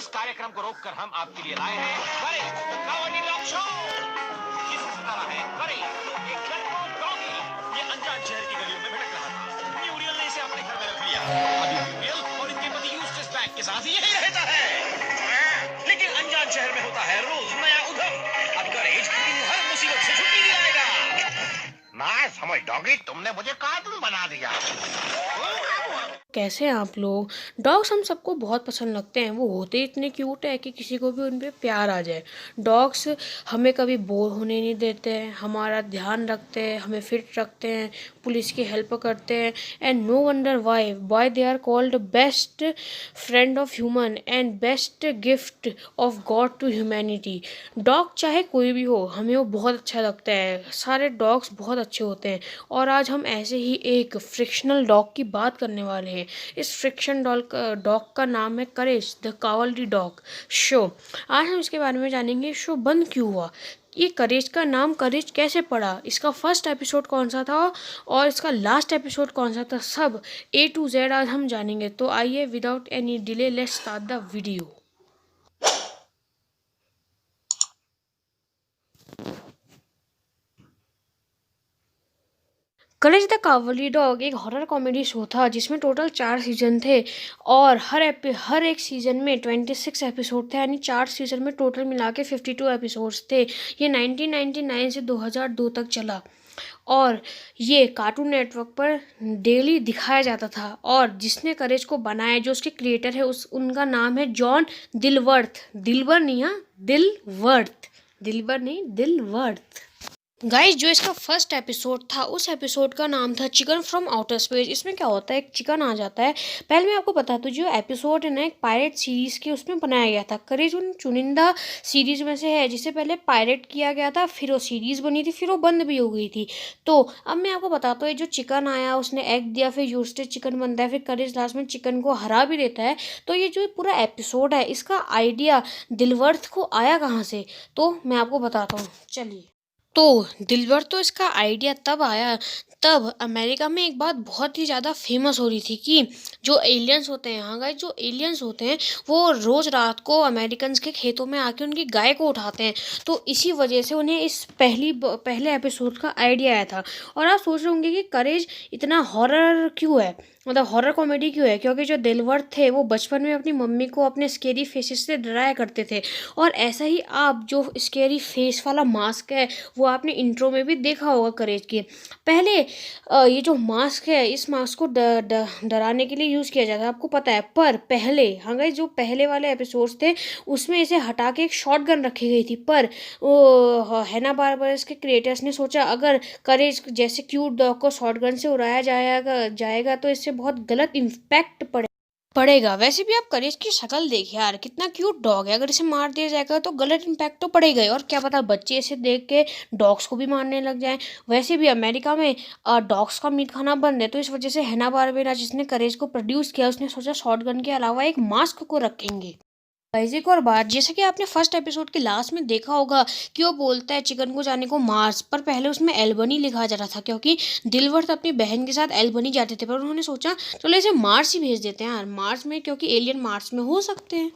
कार्यक्रम को रोककर हम आपके लिए लाए हैं करेज द कॉमेडी डॉग शो। ये सुना रहा है करेज एक लड़कों डॉगी। ये अनजान शहर की गलियों में भटक रहा था। म्यूरियल ने इसे अपने घर में रख लिया। अभी म्यूरियल और इनके पति यूस्टस बैग के साथ यही रहता है, लेकिन अनजान शहर में होता है रोज नया उधम। अब करेज इन हर मुसीबत से छुट्टी दिलाएगा। मैं समझ डॉगी, तुमने मुझे कार्टून बना दिया। कैसे हैं आप लोग। डॉग्स हम सबको बहुत पसंद लगते हैं। वो होते इतने क्यूट है कि किसी को भी उन पे प्यार आ जाए। डॉग्स हमें कभी बोर होने नहीं देते हैं, हमारा ध्यान रखते हैं, हमें फिट रखते हैं, पुलिस की हेल्प करते हैं। And no wonder why they are called best friend of human and best gift of God to humanity. Dog चाहे कोई भी हो, हमें वो बहुत अच्छा लगता है। सारे डॉग्स बहुत अच्छे होते हैं। और आज हम ऐसे ही एक फ्रिक्शनल डॉग की बात करने वाले हैं। इस फ्रिक्शन डॉग का नाम है करेज द कावल्डी डॉग शो। आज हम इसके बारे में जानेंगे शो बंद क्यों हुआ, ये करेज का नाम करेज कैसे पड़ा, इसका फर्स्ट एपिसोड कौन सा था और इसका लास्ट एपिसोड कौन सा था, सब A to Z आज हम जानेंगे। तो आइए without any delay let's start the video. Courage the Kavali dog एक हॉरर कॉमेडी शो था जिसमें टोटल 4 सीजन थे और हर एक सीजन में 26 एपिसोड थे, यानी 4 सीजन में टोटल मिला के 52 एपिसोड्स थे। ये 1999 से 2002 तक चला और ये कार्टून नेटवर्क पर डेली दिखाया जाता था। और जिसने करेज को बनाया, जो उसके क्रिएटर है, उनका नाम है जॉन दिलवर्थ। दिलबर नहीं, हाँ दिलवर्थ, दिलबर नहीं दिलवर्थ। गाइस, जो इसका फर्स्ट एपिसोड था उस एपिसोड का नाम था चिकन फ्रॉम आउटर स्पेस। इसमें क्या होता है, एक चिकन आ जाता है। पहले मैं आपको बता दूं, जो एपिसोड है ना एक पायरेट सीरीज के उसमें बनाया गया था। करेज उन चुनिंदा सीरीज में से है जिसे पहले पायरेट किया गया था, फिर वो सीरीज बनी थी, फिर वो बंद भी हो गई थी। तो अब मैं आपको बताता हूँ, जो चिकन आया उसने एग दिया, फिर यूस्टेड चिकन बनता है, फिर करेज लास्ट में चिकन को हरा भी देता है। तो ये जो पूरा एपिसोड है इसका आइडिया दिलवर्थ को आया कहाँ से, तो मैं आपको बताता हूँ, चलिए। तो दिलबर तो इसका आइडिया तब आया, तब अमेरिका में एक बात बहुत ही ज़्यादा फेमस हो रही थी कि जो एलियंस होते हैं, हाँ गाइस, जो एलियंस होते हैं वो रोज़ रात को अमेरिकन्स के खेतों में आके उनकी गाय को उठाते हैं। तो इसी वजह से उन्हें इस पहले एपिसोड का आइडिया आया था। और आप सोच रहे होंगे कि करेज इतना हॉरर क्यों है, मतलब हॉरर कॉमेडी क्यों है, क्योंकि जो दिलवर थे वो बचपन में अपनी मम्मी को अपने स्केरी फेसेस से डराया करते थे। और ऐसा ही आप जो स्केरी फेस वाला मास्क है वो आपने इंट्रो में भी देखा होगा करेज के। पहले ये जो मास्क है, इस मास्क को डराने के लिए यूज़ किया जाता है, आपको पता है। पर पहले, हाँ गाइस, जो पहले वाले एपिसोड्स थे उसमें इसे हटा के एक शॉट गन रखी गई थी। पर वो हैना बारबरस के क्रिएटर्स ने सोचा अगर करेज जैसे क्यूट डॉग को शॉट गन से उड़ाया जाएगा तो इससे बहुत गलत इम्पैक्ट पड़ेगा। वैसे भी आप करेज की शक्ल देखिए यार, कितना क्यूट डॉग है। अगर इसे मार दिया जाएगा तो गलत इम्पैक्ट तो पड़ेगा ही, और क्या पता बच्चे इसे देख के डॉग्स को भी मारने लग जाएं। वैसे भी अमेरिका में डॉग्स का मीट खाना बंद है, तो इस वजह से हैना बारबेरा जिसने करेज को प्रोड्यूस किया उसने सोचा शॉटगन के अलावा एक मास्क को रखेंगे। गाइस, एक और बात, जैसे कि आपने फर्स्ट एपिसोड के लास्ट में देखा होगा कि वो बोलता है चिकन को जाने को मार्स, पर पहले उसमें एल्बनी लिखा जा रहा था क्योंकि दिलवर्थ अपनी बहन के साथ एल्बनी जाते थे। पर उन्होंने सोचा चलो इसे मार्स ही भेज देते हैं यार, मार्स में, क्योंकि एलियन मार्स में हो सकते हैं।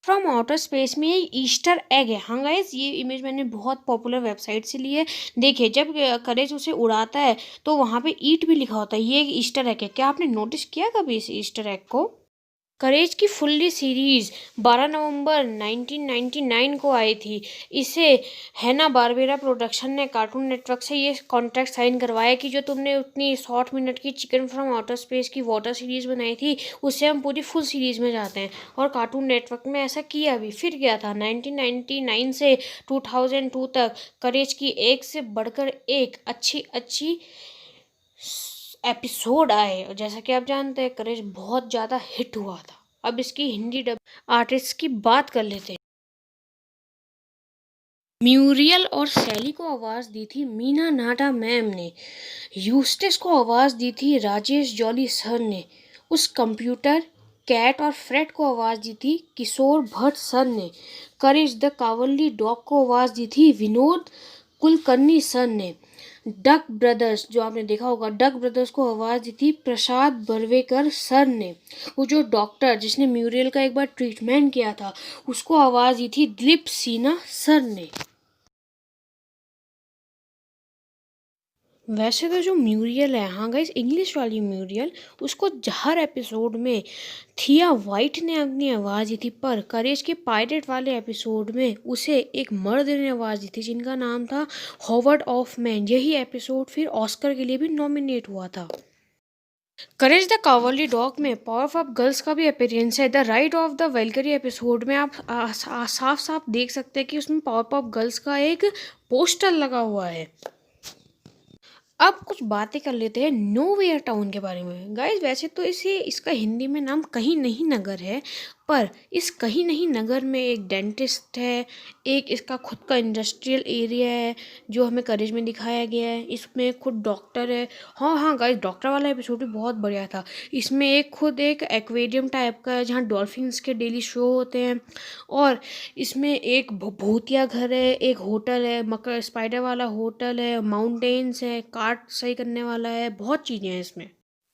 फ्रॉम आउटर स्पेस में ये ईस्टर एग है। हाँ गाइस, ये इमेज मैंने बहुत पॉपुलर वेबसाइट से ली है। देखिए, जब करेज उसे उड़ाता है तो वहाँ पे ईट भी लिखा होता है, ये एक ईस्टर एग है। क्या आपने नोटिस किया कभी इस ईस्टर एग को। करेज की फुल्ली सीरीज 12 नवंबर 1999 को आई थी। इसे हैना बारबेरा प्रोडक्शन ने कार्टून नेटवर्क से ये कॉन्ट्रैक्ट साइन करवाया कि जो तुमने उतनी 60 मिनट की चिकन फ्रॉम आउटर स्पेस की वाटर सीरीज़ बनाई थी उससे हम पूरी फुल सीरीज़ में जाते हैं। और कार्टून नेटवर्क में ऐसा किया भी, फिर क्या था, 1999 से 2002 तक करेज की एक से बढ़कर एक अच्छी एपिसोड आए। जैसा कि आप जानते हैं करेज बहुत ज़्यादा हिट हुआ था। अब इसकी हिंदी डब आर्टिस्ट की बात कर लेते हैं। म्यूरियल और सैली को आवाज़ दी थी मीना नाडा मैम ने। यूस्टेस को आवाज़ दी थी राजेश जॉली सर ने। उस कंप्यूटर कैट और फ्रेड को आवाज़ दी थी किशोर भट्ट सर ने। करेज द कावल्ली डॉग को आवाज़ दी थी विनोद कुलकर्णी सर ने। डक ब्रदर्स, जो आपने देखा होगा, डक ब्रदर्स को आवाज़ दी थी प्रसाद बर्वेकर सर ने। वो जो डॉक्टर जिसने म्यूरियल का एक बार ट्रीटमेंट किया था, उसको आवाज़ दी थी दिलीप सिन्हा सर ने। वैसे तो जो म्यूरियल है, हाँ गाइस, इंग्लिश वाली म्यूरियल, उसको हर एपिसोड में थिया वाइट ने अपनी आवाज़ दी थी, पर करेज के पायरेट वाले एपिसोड में उसे एक मर्द ने आवाज़ दी थी जिनका नाम था हॉवर्ड ऑफमैन। यही एपिसोड फिर ऑस्कर के लिए भी नॉमिनेट हुआ था। करेज द कावरली डॉग में पावर ऑफ गर्ल्स का भी अपीयरेंस है। The right of the Valkyrie episode में आप साफ साफ देख सकते हैं कि उसमें पावर ऑफ गर्ल्स का एक पोस्टर लगा हुआ है। अब कुछ बातें कर लेते हैं नोवेयर टाउन के बारे में। गाइस, वैसे तो इसका हिंदी में नाम कहीं नहीं नगर है, पर इस कहीं नहीं नगर में एक डेंटिस्ट है, एक इसका खुद का इंडस्ट्रियल एरिया है जो हमें करेज में दिखाया गया है। इसमें खुद डॉक्टर है। हाँ हाँ गाइस, डॉक्टर वाला एपिसोड भी बहुत बढ़िया था। इसमें एक एक्वेरियम टाइप का है जहाँ डॉल्फिन्स के डेली शो होते हैं, और इसमें एक भूतिया घर है, एक होटल है, मकर स्पाइडर वाला होटल है, माउंटेन्स है, कार्ट सही करने वाला है, बहुत चीज़ें हैं इसमें।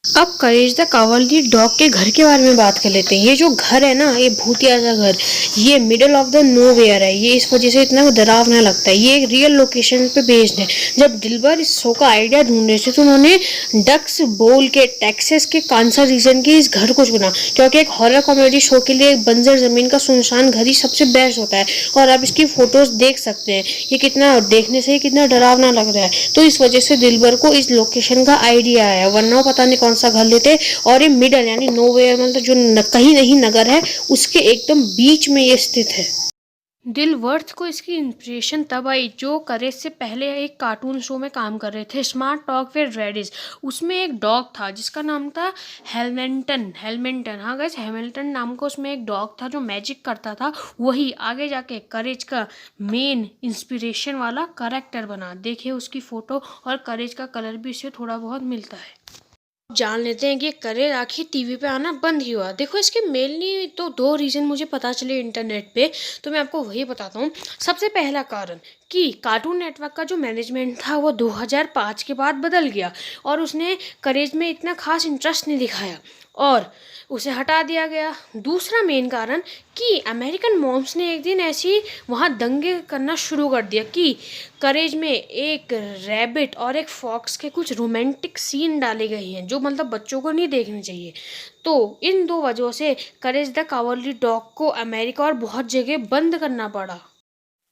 अब करेज द कावलरी डॉग के घर के बारे में बात कर लेते हैं। ये जो घर है ना, ये भूतिया सा घर, ये मिडल ऑफ द नोवेयर है। ये इस वजह से इतना डरावना लगता है। ये एक रियल लोकेशन पे बेस्ड है। जब दिलबर इस शो का आइडिया ढूंढ रहे थे तो उन्होंने डक्स बोल के टेक्सास के कांसास रीजन के इस घर को चुना, क्योंकि एक हॉरर कॉमेडी शो के लिए एक बंजर जमीन का सुनसान घर ही सबसे बेस्ट होता है। और आप इसकी फोटोज देख सकते हैं, ये कितना देखने से ही कितना डरावना लग रहा है। तो इस वजह से दिलबर को इस लोकेशन का आइडिया आया, वरना पता नहीं कौन सा घर लेते। और ये मिडल यानी नोवेयर, मतलब जो कहीं नहीं नगर है, उसके एकदम बीच में ये स्थित है। दिलवर्थ को इसकी इंस्पिरेशन तब आई जो करेज से पहले एक कार्टून शो में काम कर रहे थे, स्मार्ट टॉक विद रेडिस। उसमें एक डॉग था जिसका नाम था हेलमेंटन। हाँ गाइस, हेमिल्टन नाम का उसमें एक डॉग था जो मैजिक करता था। वही आगे जाके करेज का मेन इंस्पिरेशन वाला कैरेक्टर बना। देखिए उसकी फ़ोटो, और करेज का कलर भी इससे थोड़ा बहुत मिलता है। जान लेते हैं कि करेज आखिर टीवी पे आना बंद ही हुआ। देखो, इसके मेनली तो 2 रीज़न मुझे पता चले इंटरनेट पे, तो मैं आपको वही बताता हूँ। सबसे पहला कारण कि कार्टून नेटवर्क का जो मैनेजमेंट था वो 2005 के बाद बदल गया, और उसने करेज में इतना खास इंटरेस्ट नहीं दिखाया और उसे हटा दिया गया। दूसरा मेन कारण कि अमेरिकन मॉम्स ने एक दिन ऐसी वहाँ दंगे करना शुरू कर दिया कि करेज में एक रैबिट और एक फॉक्स के कुछ रोमांटिक सीन डाले गए हैं जो मतलब बच्चों को नहीं देखने चाहिए। तो इन 2 वजहों से करेज द कावरली डॉग को अमेरिका और बहुत जगह बंद करना पड़ा।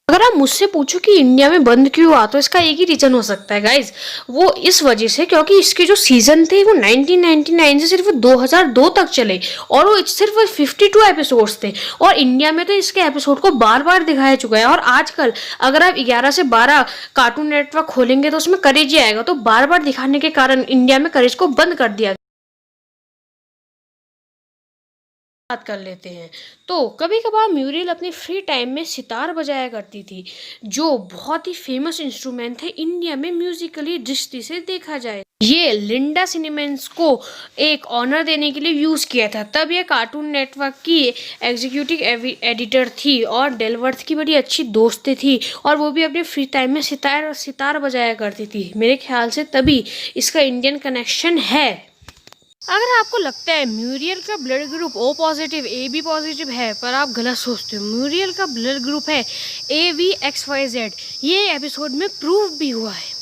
अगर आप मुझसे पूछो कि इंडिया में बंद क्यों हुआ, तो इसका एक ही रीज़न हो सकता है गाइज, वो इस वजह से क्योंकि इसके जो सीज़न थे वो 1999 से सिर्फ 2002 तक चले, और वो सिर्फ 52 एपिसोड्स थे। और इंडिया में तो इसके एपिसोड को बार बार दिखाया चुका है। और आजकल अगर आप 11 से 12 कार्टून नेटवर्क खोलेंगे तो उसमें करेज ही आएगा। तो बार बार दिखाने के कारण इंडिया में करेज को बंद कर दिया। बात कर लेते हैं तो कभी कभार म्यूरियल अपने फ्री टाइम में सितार बजाया करती थी, जो बहुत ही फेमस इंस्ट्रूमेंट है इंडिया में म्यूजिकली दृष्टि से देखा जाए। ये लिंडा सिनेमेंस को एक ऑनर देने के लिए यूज़ किया था। तब ये कार्टून नेटवर्क की एग्जीक्यूटिव एडिटर थी और डेलवर्थ की बड़ी अच्छी दोस्त थी, और वो भी अपने फ्री टाइम में सितार बजाया करती थी। मेरे ख्याल से तभी इसका इंडियन कनेक्शन है। अगर आपको लगता है म्यूरियल का blood group O positive AB positive है, पर आप गलत सोचते हो। म्यूरियल का ब्लड ग्रुप है AVXYZ। ये एपिसोड में प्रूव भी हुआ है।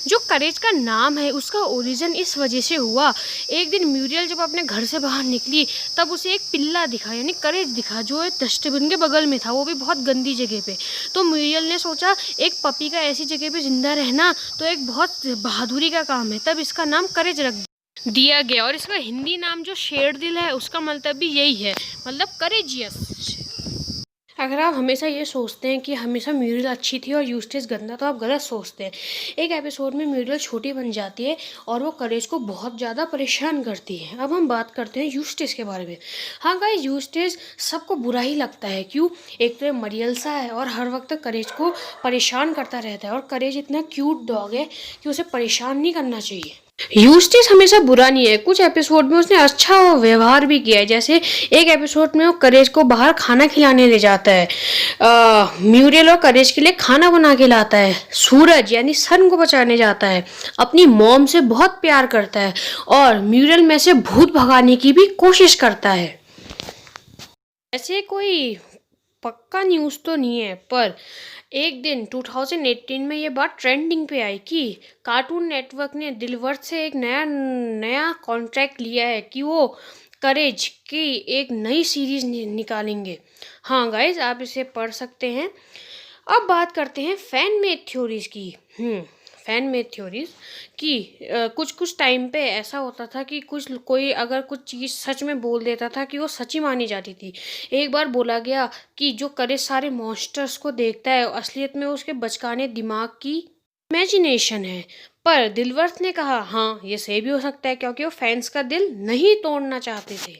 जो करेज का नाम है उसका ओरिजिन इस वजह से हुआ, एक दिन म्यूरियल जब अपने घर से बाहर निकली तब उसे एक पिल्ला दिखा, यानी करेज दिखा, जो एक डस्टबिन के बगल में था, वो भी बहुत गंदी जगह पे। तो म्यूरियल ने सोचा एक पपी का ऐसी जगह पे जिंदा रहना तो एक बहुत बहादुरी का काम है, तब इसका नाम करेज रख दिया गया। और इसका हिंदी नाम जो शेर दिल है उसका मतलब भी यही है, मतलब करेजियस। अगर आप हमेशा ये सोचते हैं कि हमेशा म्यूरियल अच्छी थी और यूस्टेस गंदा, तो आप गलत सोचते हैं। एक एपिसोड में म्यूरियल छोटी बन जाती है और वो करेज को बहुत ज़्यादा परेशान करती है। अब हम बात करते हैं यूस्टेस के बारे में। हाँ गाइस, यूस्टेस सबको बुरा ही लगता है। क्यों? एक तो ये मरियल सा है और हर वक्त करेज को परेशान करता रहता है, और करेज इतना क्यूट डॉग है कि उसे परेशान नहीं करना चाहिए। यूस्टिस हमेशा बुरा नहीं है, कुछ एपिसोड में उसने अच्छा व्यवहार भी किया है। जैसे एक एपिसोड में वो करेज को बाहर खाना खिलाने ले जाता है, म्यूरियल और करेज के लिए खाना बना के लाता है, सूरज यानी सन को बचाने जाता है, अपनी मॉम से बहुत प्यार करता है और म्यूरियल में से भूत भगाने की भी कोशिश करता है। ऐसे कोई पक्का न्यूज़ तो नहीं है, पर एक दिन 2018 में ये बात ट्रेंडिंग पे आई कि कार्टून नेटवर्क ने दिलवर्थ से एक नया नया कॉन्ट्रैक्ट लिया है कि वो करेज की एक नई सीरीज निकालेंगे। हाँ गाइज, आप इसे पढ़ सकते हैं। अब बात करते हैं फैन मेड थ्योरीज की। फैन मेड थ्योरीज कि कुछ कुछ टाइम पे ऐसा होता था कि कोई अगर कुछ चीज़ सच में बोल देता था कि वो सच्ची मानी जाती थी। एक बार बोला गया कि जो करेज सारे मॉन्स्टर्स को देखता है असलियत में उसके बचकाने दिमाग की इमेजिनेशन है। पर दिलवर्थ ने कहा हाँ, ये सही भी हो सकता है, क्योंकि वो फैंस का दिल नहीं तोड़ना चाहते थे।